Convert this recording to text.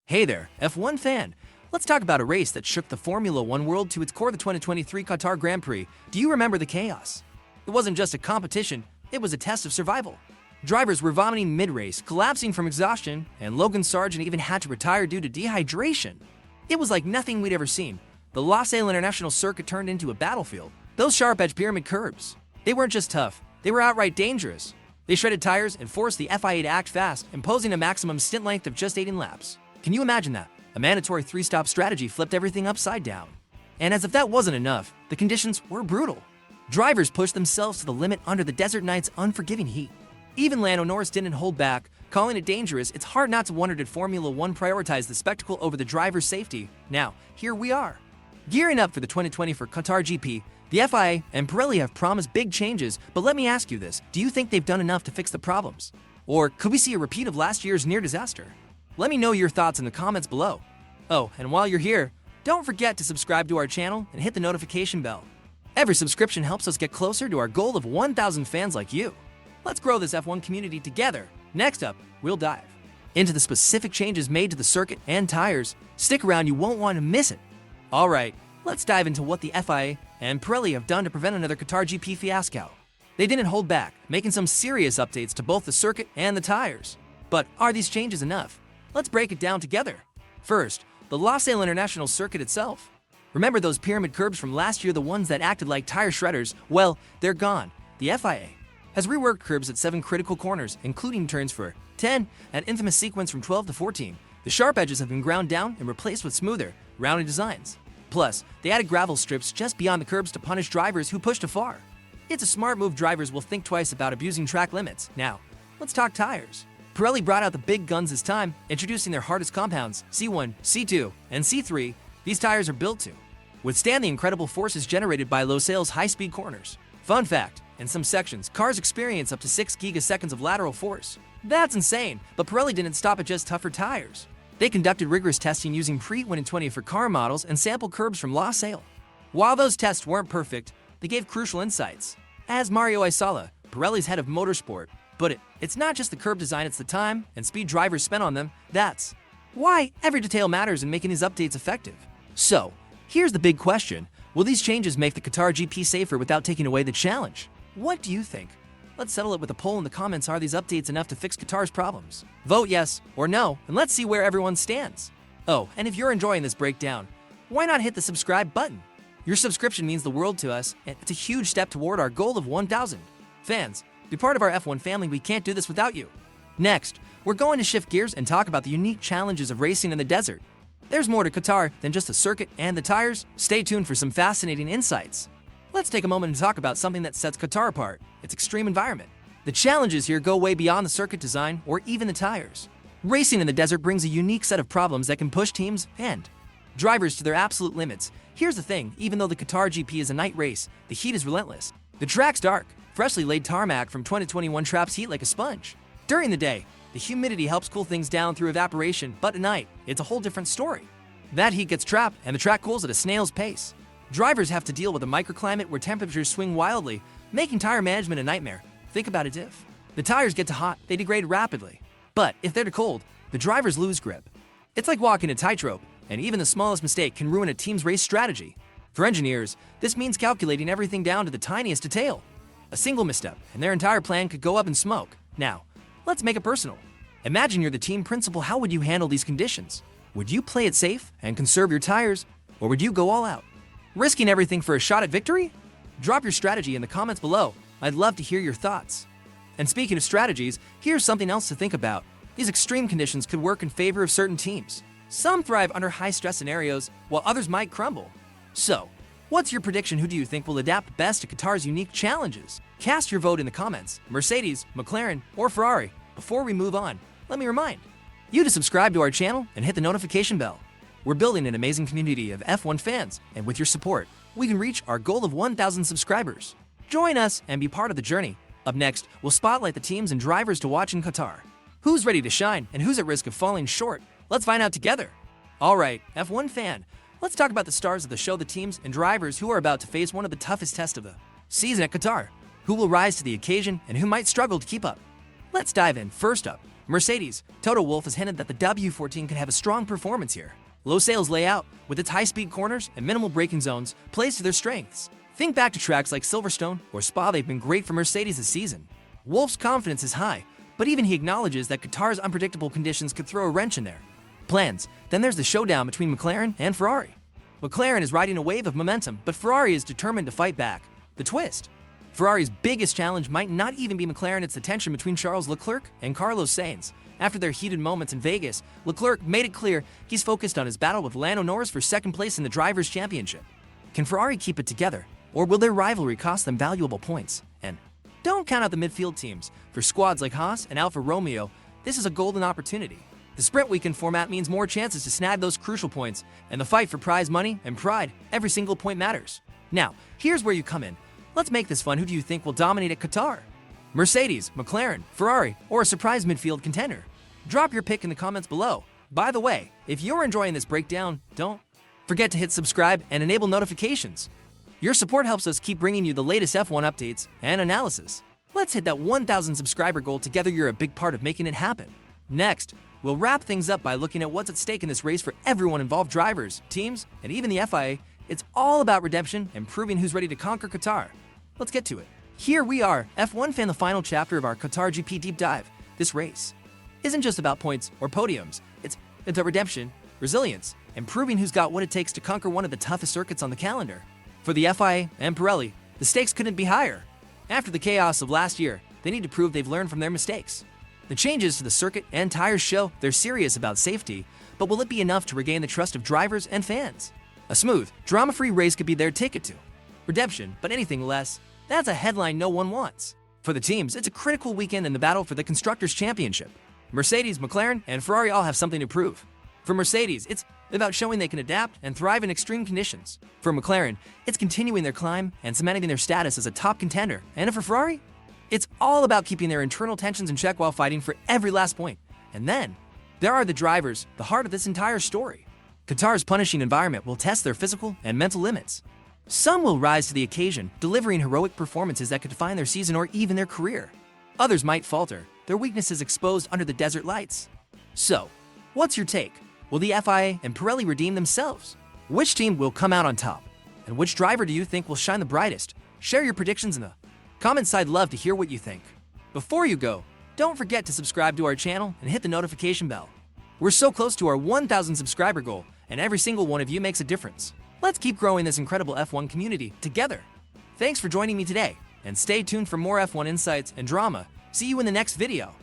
Hey there, F1 fan. Let's talk about a race that shook the Formula One world to its core, the 2023 Qatar Grand Prix. Do you remember the chaos? It wasn't just a competition, it was a test of survival. Drivers were vomiting mid-race, collapsing from exhaustion, and Logan Sargent even had to retire due to dehydration. It was like nothing we'd ever seen. The Losail International Circuit turned into a battlefield. Those sharp-edged pyramid curbs, they weren't just tough, they were outright dangerous. They shredded tires and forced the FIA to act fast, imposing a maximum stint length of just 18 laps. Can you imagine that? A mandatory three-stop strategy flipped everything upside down. And as if that wasn't enough, the conditions were brutal. Drivers pushed themselves to the limit under the desert night's unforgiving heat. Even Lando Norris didn't hold back, calling it dangerous. It's hard not to wonder, did Formula One prioritize the spectacle over the driver's safety? Now, here we are. Gearing up for the 2024 Qatar GP, the FIA and Pirelli have promised big changes, but let me ask you this, do you think they've done enough to fix the problems? Or could we see a repeat of last year's near disaster? Let me know your thoughts in the comments below. Oh, and while you're here, don't forget to subscribe to our channel and hit the notification bell. Every subscription helps us get closer to our goal of 1,000 fans like you. Let's grow this F1 community together. Next up, we'll dive into the specific changes made to the circuit and tires. Stick around, you won't want to miss it. Alright, let's dive into what the FIA and Pirelli have done to prevent another Qatar GP fiasco. They didn't hold back, making some serious updates to both the circuit and the tires. But are these changes enough? Let's break it down together. First, the Losail International Circuit itself. Remember those pyramid curbs from last year, the ones that acted like tire shredders? Well, they're gone. The FIA has reworked curbs at 7 critical corners, including turns for 10 and infamous sequence from 12 to 14. The sharp edges have been ground down and replaced with smoother, rounded designs. Plus, they added gravel strips just beyond the curbs to punish drivers who push too far. It's a smart move. Drivers will think twice about abusing track limits. Now, let's talk tires. Pirelli brought out the big guns this time, introducing their hardest compounds, C1, C2, and C3. These tires are built to withstand the incredible forces generated by Losail's high-speed corners. Fun fact, in some sections, cars experience up to 6 gigaseconds of lateral force. That's insane, but Pirelli didn't stop at just tougher tires. They conducted rigorous testing using pre-2020 for car models and sample curbs from Losail. While those tests weren't perfect, they gave crucial insights. As Mario Isala, Pirelli's head of motorsport, put it, it's not just the curb design, it's the time and speed drivers spent on them. That's why every detail matters in making these updates effective. So, here's the big question. Will these changes make the Qatar GP safer without taking away the challenge? What do you think? Let's settle it with a poll in the comments. Are these updates enough to fix Qatar's problems? Vote yes or no, and let's see where everyone stands. Oh, and if you're enjoying this breakdown, why not hit the subscribe button? Your subscription means the world to us, and it's a huge step toward our goal of 1,000 fans. Be part of our F1 family. We can't do this without you. Next, we're going to shift gears and talk about the unique challenges of racing in the desert. There's more to Qatar than just the circuit and the tires. Stay tuned for some fascinating insights. Let's take a moment to talk about something that sets Qatar apart, its extreme environment. The challenges here go way beyond the circuit design or even the tires. Racing in the desert brings a unique set of problems that can push teams and drivers to their absolute limits. Here's the thing, even though the Qatar GP is a night race, the heat is relentless. The track's dark. Freshly laid tarmac from 2021 traps heat like a sponge. During the day, the humidity helps cool things down through evaporation, but at night, it's a whole different story. That heat gets trapped, and the track cools at a snail's pace. Drivers have to deal with a microclimate where temperatures swing wildly, making tire management a nightmare. Think about it, if the tires get too hot, they degrade rapidly. But if they're too cold, the drivers lose grip. It's like walking a tightrope, and even the smallest mistake can ruin a team's race strategy. For engineers, this means calculating everything down to the tiniest detail. A single misstep, and their entire plan could go up in smoke. Now, let's make it personal. Imagine you're the team principal. How would you handle these conditions? Would you play it safe and conserve your tires, or would you go all out, risking everything for a shot at victory? Drop your strategy in the comments below. I'd love to hear your thoughts. And speaking of strategies, here's something else to think about. These extreme conditions could work in favor of certain teams. Some thrive under high-stress scenarios, while others might crumble. So, what's your prediction? Who do you think will adapt best to Qatar's unique challenges? Cast your vote in the comments. Mercedes, McLaren, or Ferrari. Before we move on, let me remind you to subscribe to our channel and hit the notification bell. We're building an amazing community of F1 fans, and with your support, we can reach our goal of 1,000 subscribers. Join us and be part of the journey. Up next, we'll spotlight the teams and drivers to watch in Qatar. Who's ready to shine and who's at risk of falling short? Let's find out together. Alright, F1 fan, let's talk about the stars of the show, the teams and drivers who are about to face one of the toughest tests of the season at Qatar. Who will rise to the occasion and who might struggle to keep up? Let's dive in. First up, Mercedes, Toto Wolff has hinted that the W14 could have a strong performance here. Low sales layout, with its high-speed corners and minimal braking zones, plays to their strengths. Think back to tracks like Silverstone or Spa. They've been great for Mercedes this season. Wolff's confidence is high, but even he acknowledges that Qatar's unpredictable conditions could throw a wrench in their plans. Then there's the showdown between McLaren and Ferrari. McLaren is riding a wave of momentum, but Ferrari is determined to fight back. The twist: Ferrari's biggest challenge might not even be McLaren, it's the tension between Charles Leclerc and Carlos Sainz. After their heated moments in Vegas, Leclerc made it clear he's focused on his battle with Lando Norris for second place in the Drivers' Championship. Can Ferrari keep it together, or will their rivalry cost them valuable points? And don't count out the midfield teams. For squads like Haas and Alfa Romeo, this is a golden opportunity. The sprint weekend format means more chances to snag those crucial points, and the fight for prize money and pride, every single point matters. Now, here's where you come in. Let's make this fun. Who do you think will dominate at Qatar? Mercedes, McLaren, Ferrari, or a surprise midfield contender? Drop your pick in the comments below. By the way, if you're enjoying this breakdown, don't forget to hit subscribe and enable notifications. Your support helps us keep bringing you the latest F1 updates and analysis. Let's hit that 1,000 subscriber goal together. You're a big part of making it happen. Next, we'll wrap things up by looking at what's at stake in this race for everyone involved: drivers, teams, and even the FIA. It's all about redemption and proving who's ready to conquer Qatar. Let's get to it. Here we are, F1 fan, the final chapter of our Qatar GP deep dive. This race isn't just about points or podiums. It's about redemption, resilience, and proving who's got what it takes to conquer one of the toughest circuits on the calendar. For the FIA and Pirelli, the stakes couldn't be higher. After the chaos of last year, they need to prove they've learned from their mistakes. The changes to the circuit and tires show they're serious about safety, but will it be enough to regain the trust of drivers and fans? A smooth, drama-free race could be their ticket to redemption, but anything less, that's a headline no one wants. For the teams, it's a critical weekend in the battle for the Constructors' Championship. Mercedes, McLaren, and Ferrari all have something to prove. For Mercedes, it's about showing they can adapt and thrive in extreme conditions. For McLaren, it's continuing their climb and cementing their status as a top contender. And for Ferrari, it's all about keeping their internal tensions in check while fighting for every last point. And then, there are the drivers, the heart of this entire story. Qatar's punishing environment will test their physical and mental limits. Some will rise to the occasion, delivering heroic performances that could define their season or even their career. Others might falter, their weaknesses exposed under the desert lights. So, what's your take? Will the FIA and Pirelli redeem themselves? Which team will come out on top? And which driver do you think will shine the brightest? Share your predictions in the comments. I'd love to hear what you think. Before you go, don't forget to subscribe to our channel and hit the notification bell. We're so close to our 1,000 subscriber goal, and every single one of you makes a difference. Let's keep growing this incredible F1 community together. Thanks for joining me today, and stay tuned for more F1 insights and drama. See you in the next video.